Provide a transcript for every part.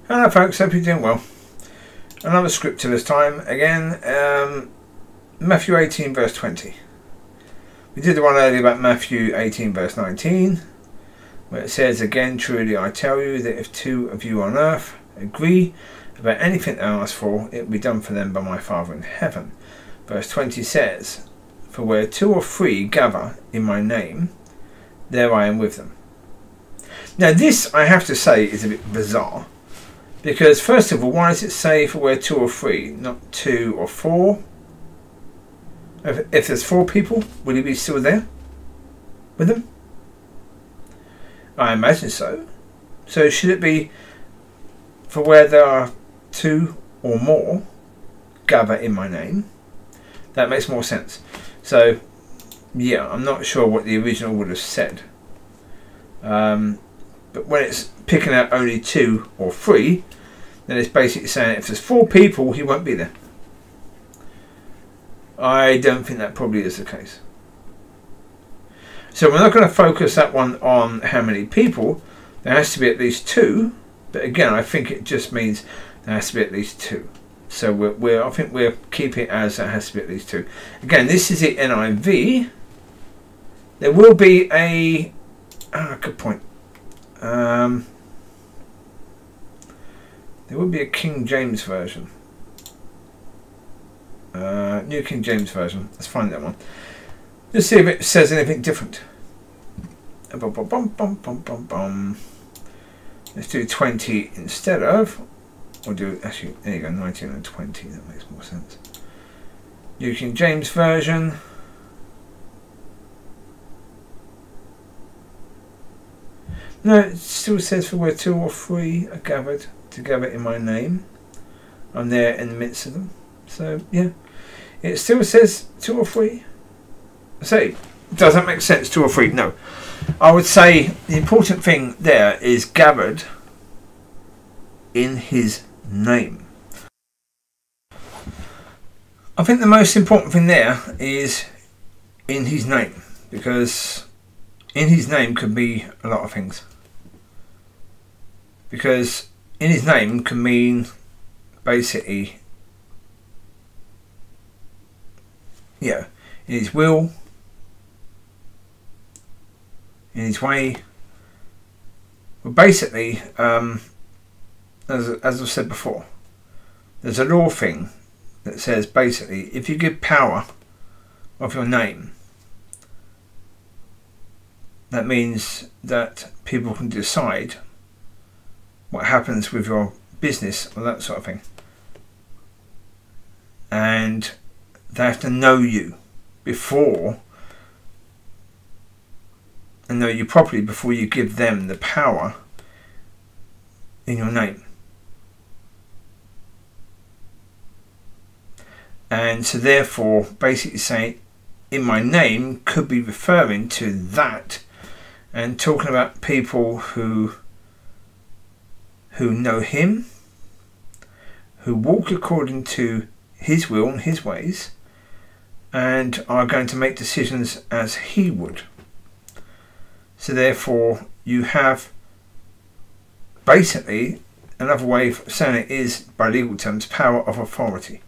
Hello folks, hope you're doing well. Another scripture this time, again, Matthew 18 verse 20. We did the one earlier about Matthew 18 verse 19, where it says, "Again, truly I tell you that if two of you on earth agree about anything they ask for, it will be done for them by my Father in heaven." Verse 20 says, "For where two or three gather in my name, there I am with them." Now this, I have to say, is a bit bizarre. Because first of all, why does it say for where two or three, not two or four? If there's four people, will he be still there with them? I imagine so. So should it be for where there are two or more gather in my name? That makes more sense. So yeah, I'm not sure what the original would have said. But when it's picking out only two or three, then it's basically saying if there's four people, he won't be there. I don't think that probably is the case. So we're not going to focus that one on how many people. There has to be at least two. But again, I think it just means there has to be at least two. So I think we'll keep it as there has to be at least two. Again, this is the NIV. There will be a good point. There will be a King James version. New King James version. Let's find that one. Let's see if it says anything different. Let's do 20 instead of. We'll do, actually, there you go, 19 and 20. That makes more sense. New King James version. No, it still says for where two or three are gathered together in my name, I'm there in the midst of them. So yeah, it still says two or three. I say, does that make sense? Two or three? No. I would say the important thing there is gathered in his name. I think the most important thing there is in his name, because in his name could be a lot of things. Because in his name can mean basically, yeah, in his will, in his way. But basically, as I've said before, there's a law thing that says basically if you give power of your name, that means that people can decide what happens with your business or that sort of thing. And they have to know you before, and know you properly before you give them the power in your name. And so therefore, basically saying in my name could be referring to that, and talking about people who know him, who walk according to his will and his ways, and are going to make decisions as he would. So therefore you have basically, another way of saying it is by legal terms, power of authority.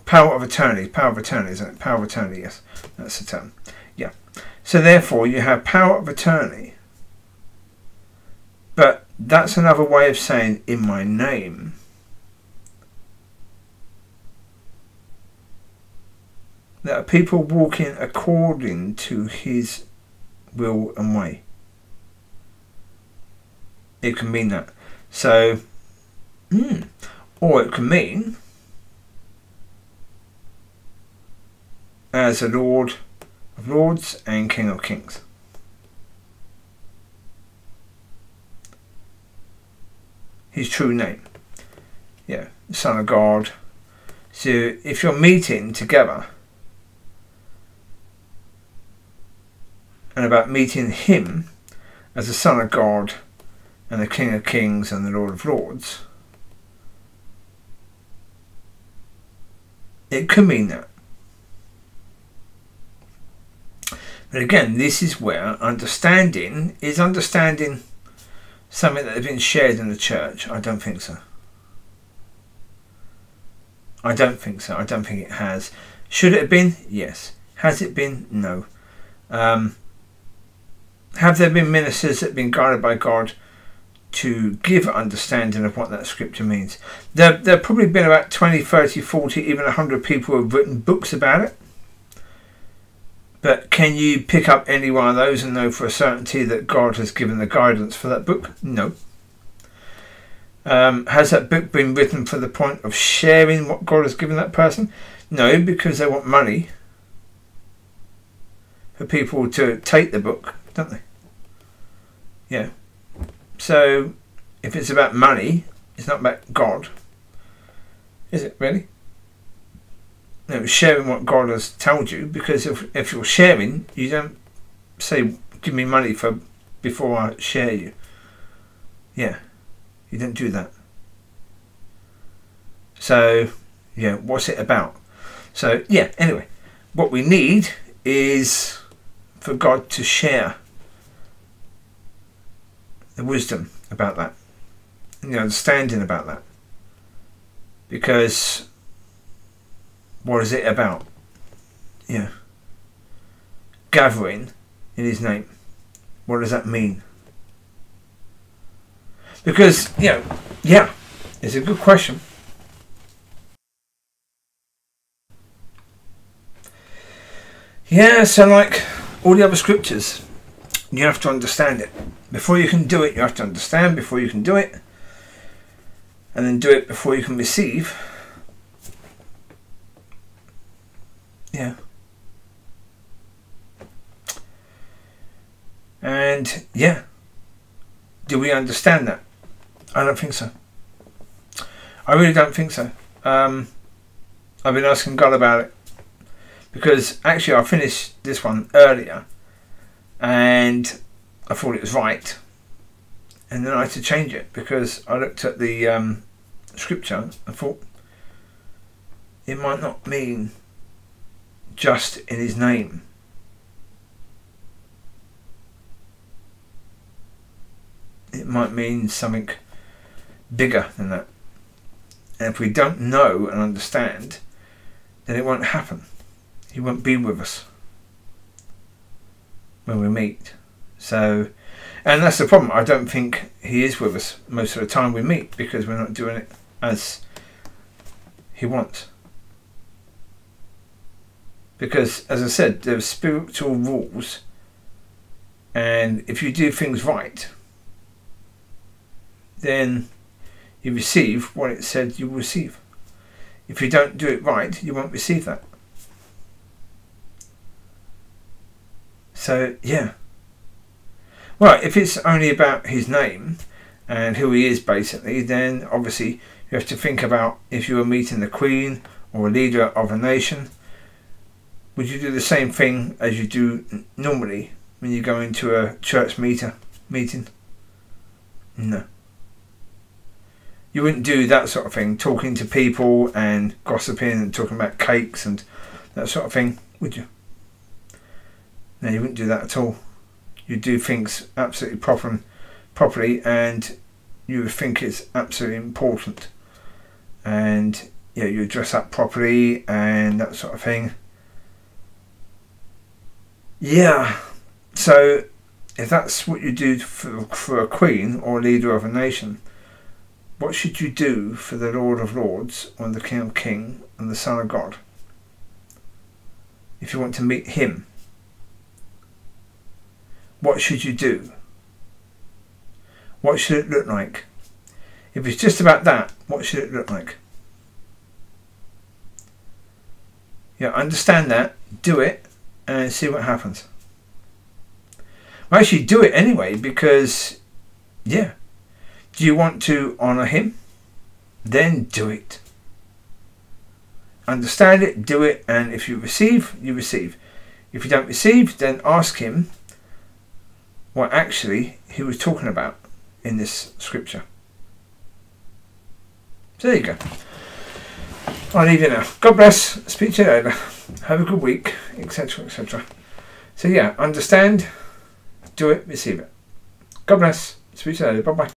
Power of attorney, isn't it? Power of attorney, yes, that's the term. Yeah. So therefore you have power of attorney, but that's another way of saying in my name. That are people walking according to his will and way. It can mean that. So, or it can mean as a Lord of Lords and King of Kings. His true name. Yeah, Son of God. So if you're meeting together and about meeting him as the Son of God and the King of Kings and the Lord of Lords, it could mean that. But again, this is where understanding is understanding something that has been shared in the church? I don't think so. I don't think so. I don't think it has. Should it have been? Yes. Has it been? No. Have there been ministers that have been guided by God to give understanding of what that scripture means? There have probably been about 20, 30, 40, even 100 people who have written books about it. But can you pick up any one of those and know for a certainty that God has given the guidance for that book? No. Has that book been written for the point of sharing what God has given that person? No, because they want money for people to take the book, don't they? Yeah. So, if it's about money, it's not about God. Is it really? No, sharing what God has told you, because if you're sharing, you don't say, give me money before I share you. Yeah. You don't do that. So, yeah, what's it about? So, yeah, anyway, what we need is for God to share the wisdom about that, and the understanding about that. Because what is it about? Yeah. Gathering in his name. What does that mean? Because, yeah, it's a good question. Yeah, so like all the other scriptures, you have to understand it. Before you can do it, you have to understand before you can do it. And then do it before you can receive. Yeah. And, yeah. Do we understand that? I don't think so. I really don't think so. I've been asking God about it. Because actually I finished this one earlier. And I thought it was right. And then I had to change it. Because I looked at the scripture. I thought it might not mean just in his name. It might mean something bigger than that. And if we don't know and understand, then it won't happen. He won't be with us when we meet. So, and that's the problem. I don't think he is with us most of the time we meet, because we're not doing it as he wants. Because, as I said, there's spiritual rules, and if you do things right, then you receive what it said you will receive. If you don't do it right, you won't receive that. So, yeah. Well, if it's only about his name and who he is, basically, then obviously you have to think about if you were meeting the Queen or a leader of a nation, would you do the same thing as you do normally when you go into a church meeting? No. You wouldn't do that sort of thing, talking to people and gossiping and talking about cakes and that sort of thing, would you? No, you wouldn't do that at all. You'd do things absolutely properly, and you would think it's absolutely important. And yeah, you dress up properly and that sort of thing. Yeah, so if that's what you do for a queen or a leader of a nation, what should you do for the Lord of Lords or the King of Kings and the Son of God? If you want to meet him, what should you do? What should it look like? If it's just about that, what should it look like? Yeah, understand that, do it, and see what happens. Well, actually do it anyway, because, yeah, do you want to honour him? Then do it. Understand it, do it, and if you receive, you receive. If you don't receive, then ask him what actually he was talking about in this scripture. So there you go. I'll leave you now. God bless. Speak to you later. Have a good week, etc., etc. So yeah, understand, do it, receive it. God bless. Speak to you later. Bye bye.